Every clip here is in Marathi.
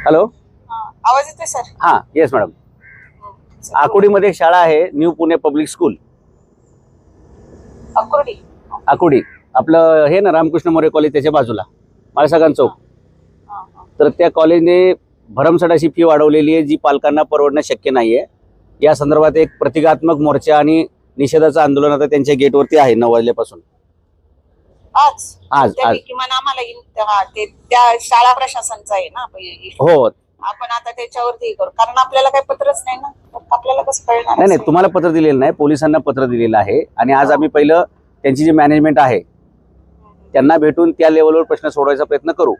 हॅलो, आवाज येतोय सर? हां येस मॅडम. आकुर्डीमध्ये एक शाळा आहे, new Pune public school. Akurdi आपलं हे ना रामकृष्ण मोरे कॉलेज त्याच्या बाजूला माळसागान चौक. तर त्या कॉलेजने भरमसाठ अशी फी वाढवलेली आहे जी पालकांना परवडणं शक्य नाहीये. या संदर्भात एक प्रतिकात्मक मोर्चा आणि निषेधाचं आंदोलन आता त्यांच्या गेटवरती आहे 9 वाजल्यापासून. आज किमान आम्हाला त्या शाळा प्रशासनचा आहे ना. हो, आपण आता त्याच्यावरती करू, कारण आपल्याला काही पत्रच नाही ना, आपल्याला कसं कळणार? नाही तुम्हाला पत्र दिलेलं नाही, पोलिसांना पत्र दिलेलं आहे. आणि आज आम्ही पहिलं त्यांची जी मॅनेजमेंट आहे त्यांना भेटून त्या लेवलवर प्रश्न सोडवायचा प्रयत्न करू.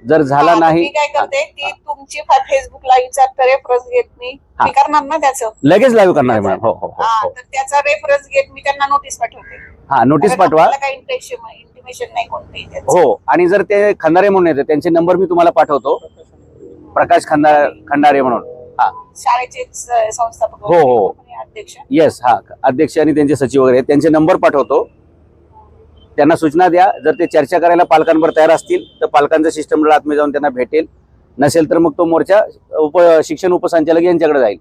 जर झाला नाही, मी काय करते, ती तुमची फेसबुक लाईव्हचा रेफरन्स घेत मी करणार ना, त्याचं लगेच लाईव्ह करणार आहे मॅडम. हो हो हो, तर त्याचा रेफरन्स घेत मी त्यांना नोटीस पाठवते. हा नोटीस पाठवा. काही इंटिमेशन नाही कोणतेही. हो, आणि जर ते खंदारे म्हणून येते त्यांचे नंबर मी तुम्हाला पाठवतो. प्रकाश खंडारे म्हणून, हा शाळेचे संस्थापक हो हो अध्यक्ष. येस, हा अध्यक्ष आणि त्यांचे सचिव वगैरे त्यांचे नंबर पाठवतो. त्यांना सूचना द्या. जर ते चर्चा करायला पालकांवर तयार असतील तर पालकांच्या सिस्टमला आतमध्ये जाऊन त्यांना भेटेल. नसेल तर मग तो मोर्चा शिक्षण उपसंचालक यांच्याकडे जाईल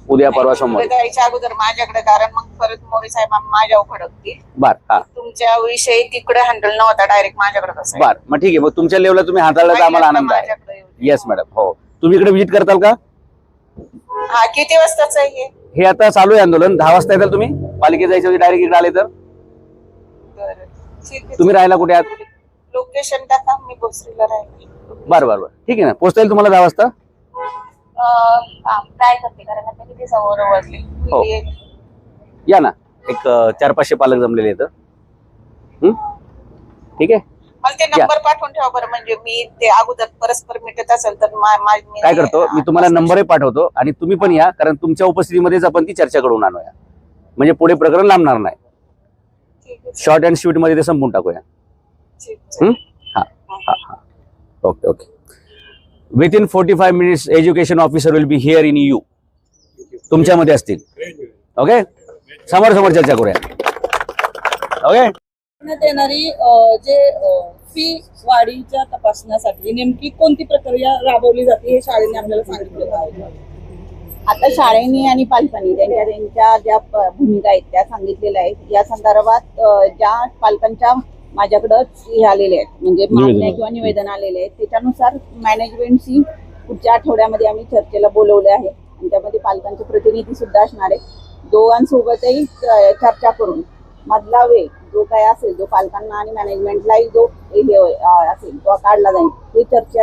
उद्या परवा सोमवारी. जायच्या अगोदर माझ्याकडे, कारण मग परत मोरे साहेब माझ्यावर खडकतील. बर, हा तुमच्या विषयी तिकडे हँडल नव्हता, डायरेक्ट माझ्याकडे. बर, मग ठीक आहे. मग तुमच्या लेवलला तुम्ही हाताळला तर आम्हाला आनंद आहे. Yes madam. हो, तुम्ही इकडे व्हिजिट करताल का? हा, किती वाजताच आहे हे आता चालू आहे आंदोलन. 10 वाजता येताल तुम्ही? पालिकेत जायचं डायरेक्ट इकडे आले तर? तुम्ही राहायला कुठे आहात? लोकेशन टाका, मी भोसरीला राहिला. बरं बरं बरं, ठीक आहे ना. पोहोचता येईल तुम्हाला 10 वाजता? ट्राय करते, कारण आता किती समोर वाजले. हो, या ना. एक 400-500 पालक जमलेले आहेत. ठीक आहे, मला ते नंबर पाठवून ठेवा बरं, म्हणजे मी ते अगोदर परस्पर मिटत असेल तर काय करतो मी तुम्हाला नंबरही पाठवतो आणि तुम्ही पण या, कारण तुमच्या उपस्थितीमध्येच आपण ती चर्चा करून आणूया. म्हणजे पुढे प्रकरण लांबणार नाही. शॉर्ट अँड स्वीट मध्ये ते संपून टाकूया. हा हा हा, okay okay. Within 45 minutes education officer will be here in you. तुमच्यामध्ये असतील. ओके, समोर चर्चा करूया. ओके. येणारी जे फी वाढीच्या तपासण्यासाठी नेमकी कोणती प्रक्रिया राबवली जाते हे शाळेने आपल्याला सांगितलेलं आहे. आता शाळेने आणि पालकांनी त्यांच्या ज्या भूमिका आहेत त्या सांगितलेल्या आहेत. या संदर्भात ज्या पालकांच्या माझ्याकडं हे आलेले आहेत, म्हणजे मागण्या किंवा निवेदन आलेले आहेत, त्याच्यानुसार मॅनेजमेंटशी पुढच्या आठवड्यामध्ये आम्ही चर्चेला बोलवले आहे. आणि त्यामध्ये पालकांचे प्रतिनिधी सुद्धा असणार आहेत. दोघांसोबतही चर्चा करून मधला वेळ जो काय असेल, जो पालकांना आणि मॅनेजमेंटलाही जो असेल तो काढला जाईल. ही चर्चा